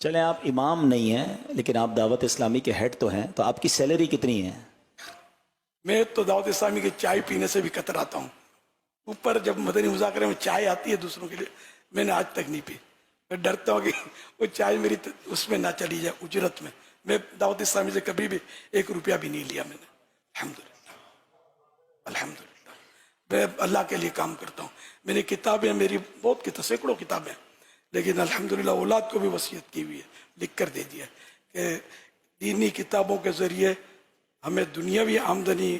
چلیں آپ امام نہیں ہیں لیکن آپ دعوت اسلامی کے ہیڈ تو ہیں، تو آپ کی سیلری کتنی ہے؟ میں تو دعوت اسلامی کی چائے پینے سے بھی کتراتا ہوں. اوپر جب مدنی مذاکرے میں چائے آتی ہے دوسروں کے لیے، میں نے آج تک نہیں پی. میں ڈرتا ہوں کہ وہ چائے میری اس میں نہ چلی جائے اجرت میں. میں دعوت اسلامی سے کبھی بھی 1 روپیہ بھی نہیں لیا میں نے. الحمدللہ الحمدللہ. میں اللہ کے لیے کام کرتا ہوں. میری کتابیں، میری بہت سینکڑوں کتابیں، لیکن الحمدللہ اولاد کو بھی وصیت کی ہوئی ہے، لکھ کر دے دیا کہ دینی کتابوں کے ذریعے ہمیں دنیاوی آمدنی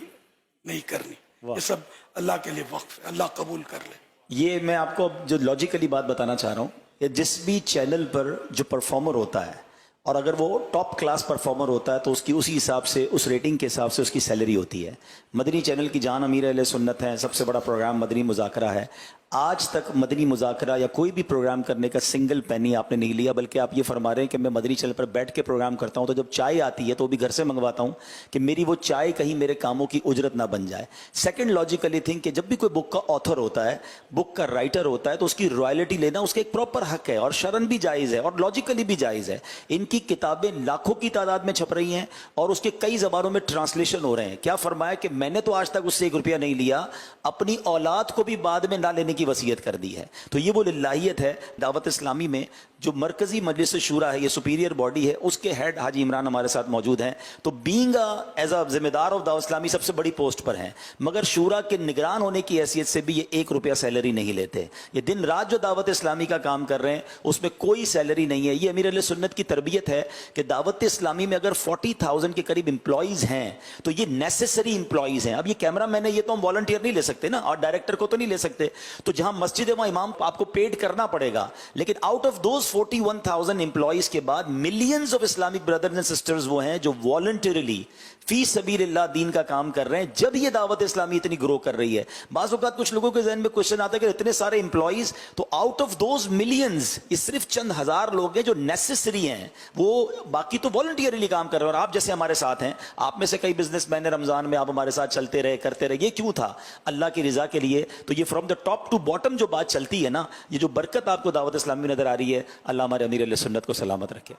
نہیں کرنی. یہ سب اللہ کے لیے وقف ہے، اللہ قبول کر لے. یہ میں آپ کو جو لاجیکلی بات بتانا چاہ رہا ہوں کہ جس بھی چینل پر جو پرفارمر ہوتا ہے، اور اگر وہ ٹاپ کلاس پرفارمر ہوتا ہے تو اس کی اسی حساب سے، اس ریٹنگ کے حساب سے اس کی سیلری ہوتی ہے. مدنی چینل کی جان امیر اہل سنت ہے، سب سے بڑا پروگرام مدنی مذاکرہ ہے. آج تک مدنی مذاکرہ یا کوئی بھی پروگرام کرنے کا سنگل پینی آپ نے نہیں لیا، بلکہ آپ یہ فرما رہے ہیں کہ میں مدنی چینل پر بیٹھ کے پروگرام کرتا ہوں تو جب چائے آتی ہے تو بھی گھر سے منگواتا ہوں کہ میری وہ چائے کہیں میرے کاموں کی اجرت نہ بن جائے. سیکنڈ لاجیکلی تھنک کہ جب بھی کوئی بک کا آتھر ہوتا ہے، بک کا رائٹر ہوتا ہے، تو اس کی رائلٹی لینا اس کا ایک پراپر حق ہے، اور شرعن بھی جائز ہے اور لاجیکلی بھی جائز ہے. ان کی کتابیں لاکھوں کی تعداد میں چھپ رہی ہیں اور اس کے کئی زبانوں میں ٹرانسلیشن ہو رہے ہیں. کیا فرمایا کہ میں نے تو آج تک اس سے 1 روپیہ نہیں لیا، اپنی اولاد کو بھی بعد میں نہ لینے کی وصیت کر دی ہے. تو یہ وہ للہیت ہے دعوت اسلامی میں. جو مرکزی مجلس شورا ہے، یہ سپیریئر باڈی ہے، اس کے ہیڈ حاجی عمران ہمارے ساتھ موجود ہیں. تو بینگ ایز اے ذمہ دار آف دعوت اسلامی سب سے بڑی پوسٹ پر ہیں، مگر شورا کے نگران ہونے کی حیثیت سے بھی یہ 1 روپیہ سیلری نہیں لیتے. یہ دن رات جو دعوت اسلامی کا کام کر رہے ہیں اس میں کوئی سیلری نہیں ہے. یہ امیر اہل سنت کی تربیت ہے کہ دعوت اسلامی میں اگر 40,000 کے قریب امپلائیز ہیں تو یہ نیسیسری امپلائیز ہیں. اب یہ کیمرہ مین ہے، یہ تو ہم والنٹیئر نہیں لے سکتے نا، اور ڈائریکٹر کو تو نہیں لے سکتے. تو جہاں مسجد ہے وہاں امام آپ کو پیڈ کرنا پڑے گا. لیکن آؤٹ آف دوز 41,000 امپلائیز کے بعد millions of Islamic brothers and sisters وہ ہیں جو والنٹیرلی فی سبیل اللہ دین کا کام کر رہے ہیں. جب یہ دعوت اسلامی اتنی گرو کر رہی ہے، بعض اوقات کچھ لوگوں کے ذہن میں کوشچن آتا ہے کہ اتنے سارے امپلائیز، تو آؤٹ آف دوز ملینز یہ صرف چند ہزار لوگ ہیں جو نیسیسری ہیں، وہ باقی تو والنٹیرلی کام کر رہے ہیں. اور آپ جیسے ہمارے ساتھ ہیں، آپ میں سے کئی بزنس مین ہیں، رمضان میں آپ ہمارے ساتھ چلتے رہے، کرتے رہے. یہ کیوں تھا؟ اللہ کی رضا کے لیے. تو یہ from the top to bottom جو بات چلتی ہے نا، یہ جو برکت آپ کو دعوت اسلامی میں نظر آ رہی ہے، اللہ ہمارے امیر علیہ سنت کو سلامت رکھے.